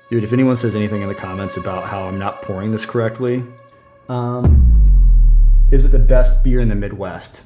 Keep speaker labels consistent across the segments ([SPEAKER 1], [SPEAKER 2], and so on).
[SPEAKER 1] Dude, if anyone says anything in the comments about how I'm not pouring this correctly, is it the best beer in the Midwest?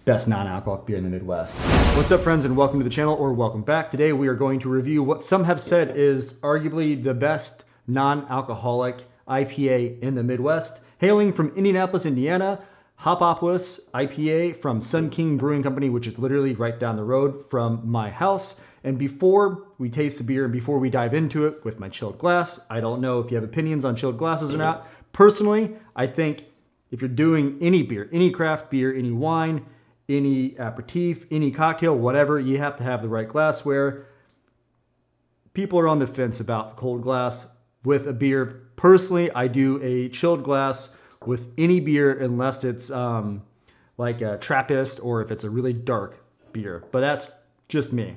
[SPEAKER 1] Best non-alcoholic beer in the Midwest. What's up, friends, and welcome to the channel, or welcome back. Today we are going to review what some have said is arguably the best non-alcoholic IPA in the Midwest. Hailing from Indianapolis, Indiana, Hopopolis IPA from Sun King Brewing Company, which is literally right down the road from my house. And before we taste the beer and before we dive into it with my chilled glass, I don't know if you have opinions on chilled glasses or not. Personally, I think if you're doing any beer, any craft beer, any wine, any aperitif, any cocktail, whatever, you have to have the right glassware. People are on the fence about the cold glass with a beer. Personally, I do a chilled glass with any beer unless it's like a Trappist or if it's a really dark beer, but that's just me.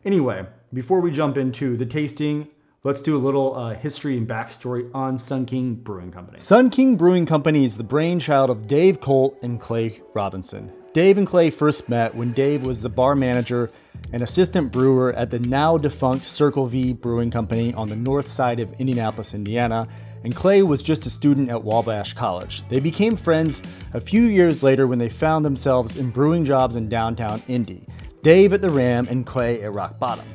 [SPEAKER 1] Anyway, before we jump into the tasting, let's do a little history and backstory on Sun King Brewing Company. Sun King Brewing Company is the brainchild of Dave Colt and Clay Robinson. Dave and Clay first met when Dave was the bar manager and assistant brewer at the now defunct Circle V Brewing Company on the north side of Indianapolis, Indiana, and Clay was just a student at Wabash College. They became friends a few years later when they found themselves in brewing jobs in downtown Indy. Dave at the Ram and Clay at Rock Bottom.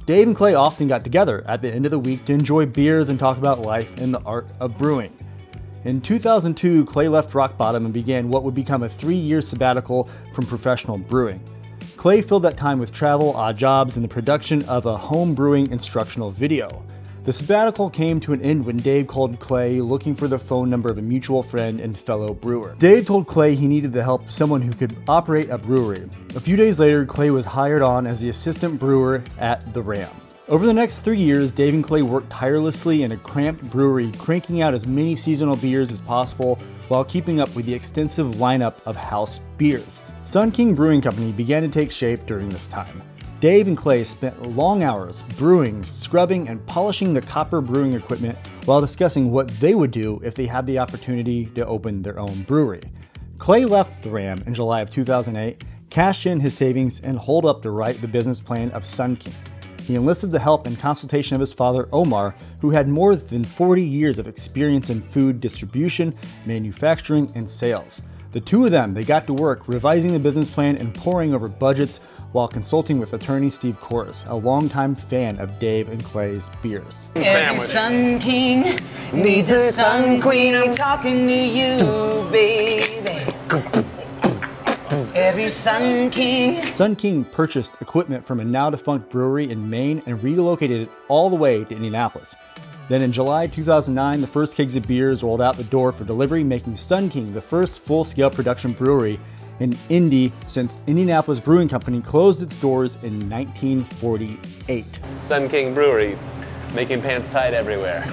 [SPEAKER 1] Dave and Clay often got together at the end of the week to enjoy beers and talk about life and the art of brewing. In 2002, Clay left Rock Bottom and began what would become a 3-year sabbatical from professional brewing. Clay filled that time with travel, odd jobs, and the production of a home brewing instructional video. The sabbatical came to an end when Dave called Clay looking for the phone number of a mutual friend and fellow brewer. Dave told Clay he needed the help of someone who could operate a brewery. A few days later, Clay was hired on as the assistant brewer at the Ram. Over the next 3 years, Dave and Clay worked tirelessly in a cramped brewery, cranking out as many seasonal beers as possible while keeping up with the extensive lineup of house beers. Sun King Brewing Company began to take shape during this time. Dave and Clay spent long hours brewing, scrubbing, and polishing the copper brewing equipment while discussing what they would do if they had the opportunity to open their own brewery. Clay left the Ram in July of 2008, cashed in his savings, and holed up to write the business plan of Sun King. He enlisted the help and consultation of his father, Omar, who had more than 40 years of experience in food distribution, manufacturing, and sales. The two of them, they got to work revising the business plan and poring over budgets while consulting with attorney Steve Corris, a longtime fan of Dave and Clay's beers.
[SPEAKER 2] Every Sun King needs a Sun Queen. I'm talking to you, baby. Every Sun King.
[SPEAKER 1] Sun King purchased equipment from a now defunct brewery in Maine and relocated it all the way to Indianapolis. Then in July 2009, the first kegs of beers rolled out the door for delivery, making Sun King the first full-scale production brewery in Indy since Indianapolis Brewing Company closed its doors in 1948.
[SPEAKER 3] Sun King Brewery, making pants tight everywhere.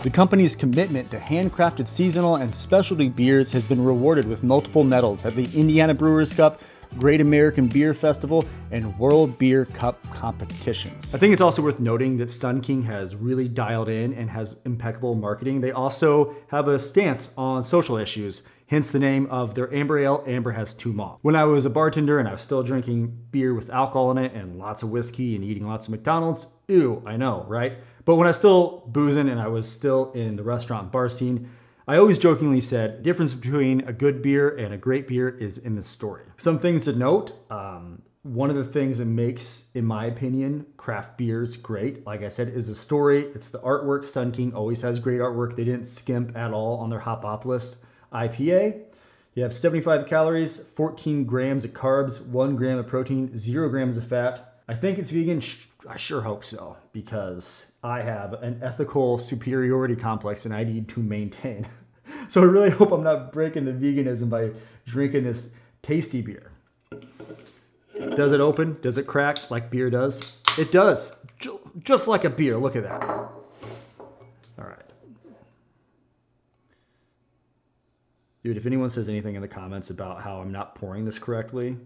[SPEAKER 1] The company's commitment to handcrafted seasonal and specialty beers has been rewarded with multiple medals at the Indiana Brewers Cup, Great American Beer Festival, and World Beer Cup competitions. I think it's also worth noting that Sun King has really dialed in and has impeccable marketing. They also have a stance on social issues, hence the name of their Amber Ale, Amber Has Two Malt. When I was a bartender and I was still drinking beer with alcohol in it and lots of whiskey and eating lots of McDonald's, ew, I know, right? But when I was still boozing and I was still in the restaurant and bar scene, I always jokingly said, the difference between a good beer and a great beer is in the story. Some things to note, one of the things that makes, in my opinion, craft beers great, like I said, is the story. It's the artwork. Sun King always has great artwork. They didn't skimp at all on their Hopopolis IPA. You have 75 calories, 14 grams of carbs, 1 gram of protein, 0 grams of fat. I think it's vegan. I sure hope so, because I have an ethical superiority complex and I need to maintain. So I really hope I'm not breaking the veganism by drinking this tasty beer. Does it open? Does it crack like beer does? It does. Just like a beer. Look at that. All right. Dude, if anyone says anything in the comments about how I'm not pouring this correctly,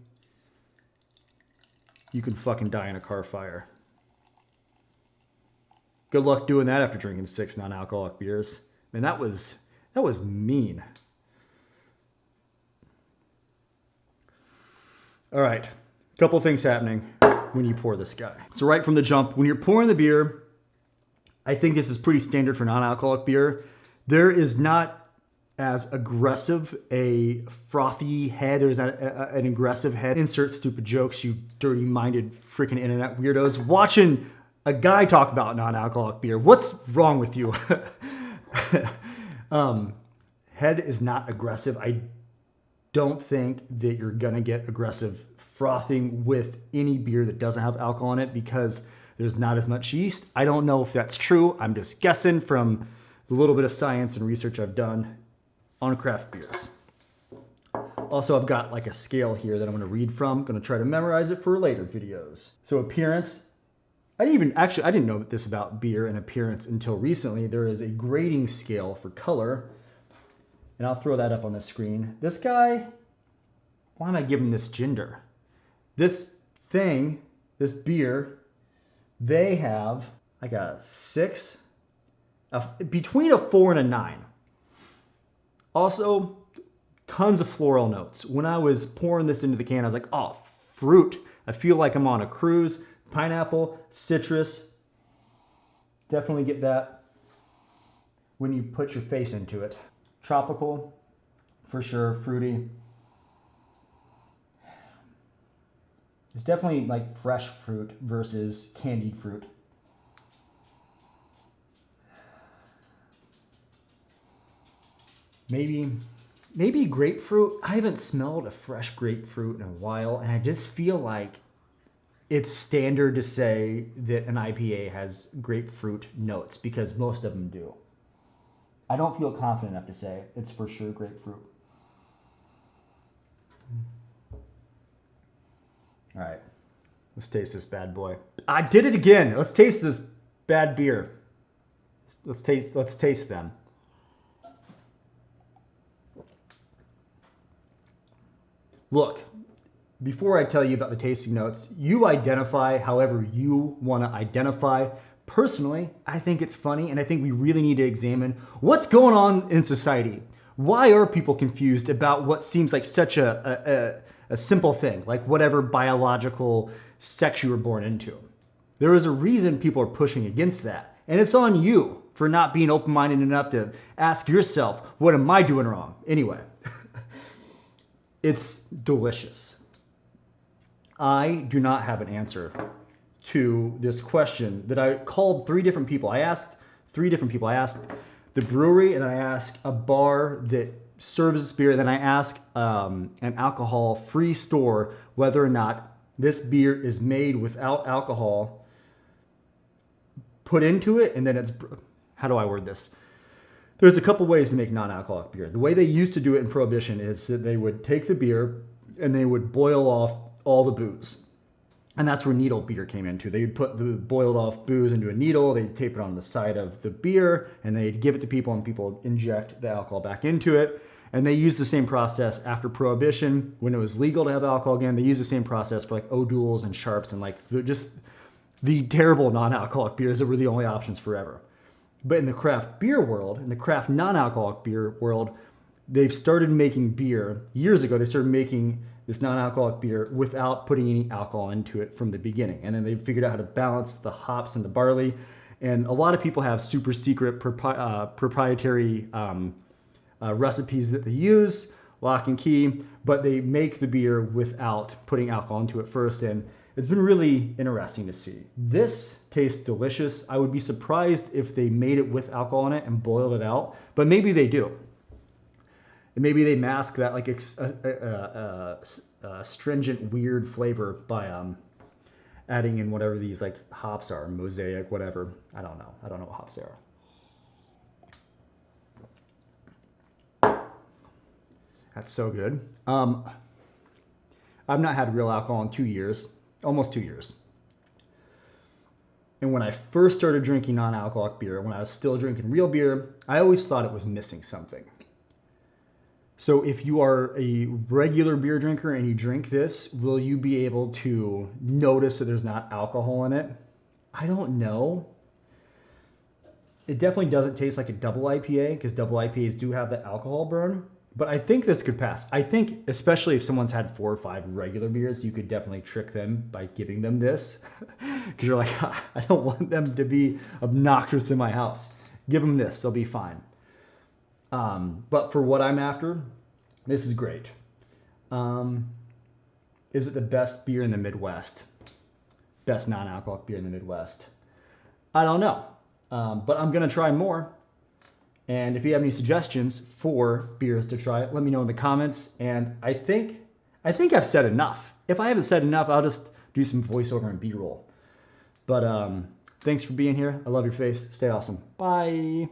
[SPEAKER 1] you can fucking die in a car fire. Good luck doing that after drinking 6 non-alcoholic beers. Man, that was mean. All right, couple things happening. when you pour this guy. So right from the jump, when you're pouring the beer, I think this is pretty standard for non-alcoholic beer. There is not as aggressive a frothy head. There's not an aggressive head. Insert stupid jokes, you dirty-minded freaking internet weirdos. Watching a guy talk about non-alcoholic beer. What's wrong with you? Head is not aggressive. I don't think that you're gonna get aggressive frothing with any beer that doesn't have alcohol in it because there's not as much yeast. I don't know if that's true. I'm just guessing from the little bit of science and research I've done on craft beers. Also, I've got like a scale here that I'm gonna read from. I'm gonna try to memorize it for later videos. So appearance, I didn't know this about beer and appearance until recently. There is a grading scale for color, and I'll throw that up on the screen. This guy, why am I giving this gender? This thing, this beer, they have like a 6, between a 4 and a 9. Also, tons of floral notes. When I was pouring this into the can, I was like, oh, fruit. I feel like I'm on a cruise. Pineapple, citrus. Definitely get that when you put your face into it. Tropical, for sure, fruity. It's definitely like fresh fruit versus candied fruit. Maybe grapefruit. I haven't smelled a fresh grapefruit in a while, and I just feel like it's standard to say that an IPA has grapefruit notes because most of them do. I don't feel confident enough to say it's for sure grapefruit. All right, let's taste this bad boy. I did it again. Let's taste this bad beer. Let's taste them. Look, before I tell you about the tasting notes, you identify however you want to identify. Personally, I think it's funny, and I think we really need to examine what's going on in society. Why are people confused about what seems like such a simple thing, like whatever biological sex you were born into? There is a reason people are pushing against that, and it's on you for not being open-minded enough to ask yourself, what am I doing wrong? Anyway, it's delicious. I do not have an answer to this question that I called 3 different people. I asked 3 different people. I asked the brewery, and then I asked a bar that serves this beer, and then I asked an alcohol-free store whether or not this beer is made without alcohol put into it, and then it's, how do I word this? There's a couple ways to make non-alcoholic beer. The way they used to do it in Prohibition is that they would take the beer and they would boil off all the booze. And that's where needle beer came into. They would put the boiled off booze into a needle, they'd tape it on the side of the beer, and they'd give it to people, and people would inject the alcohol back into it. And they used the same process after Prohibition. When it was legal to have alcohol again, they used the same process for like O'Doul's and Sharps and like just the terrible non-alcoholic beers that were the only options forever. But in the craft beer world, in the craft non-alcoholic beer world, they've started making beer. Years ago, they started making this non-alcoholic beer without putting any alcohol into it from the beginning. And then they figured out how to balance the hops and the barley. And a lot of people have super secret proprietary recipes that they use, lock and key, but they make the beer without putting alcohol into it first. And it's been really interesting to see. This tastes delicious. I would be surprised if they made it with alcohol in it and boiled it out, but maybe they do. And maybe they mask that like stringent, weird flavor by adding in whatever these like hops are, mosaic, whatever. I don't know. I don't know what hops they are. That's so good. I've not had real alcohol in 2 years, almost 2 years. And when I first started drinking non-alcoholic beer, when I was still drinking real beer, I always thought it was missing something. So if you are a regular beer drinker and you drink this, will you be able to notice that there's not alcohol in it? I don't know. It definitely doesn't taste like a double IPA because double IPAs do have the alcohol burn. But I think this could pass. I think, especially if someone's had 4 or 5 regular beers, you could definitely trick them by giving them this. Because you're like, I don't want them to be obnoxious in my house. Give them this, they'll be fine. But for what I'm after, this is great. Is it the best beer in the Midwest? Best non-alcoholic beer in the Midwest? I don't know. But I'm going to try more. And if you have any suggestions for beers to try, let me know in the comments. And I think I've said enough. If I haven't said enough, I'll just do some voiceover and B-roll. But thanks for being here. I love your face. Stay awesome. Bye.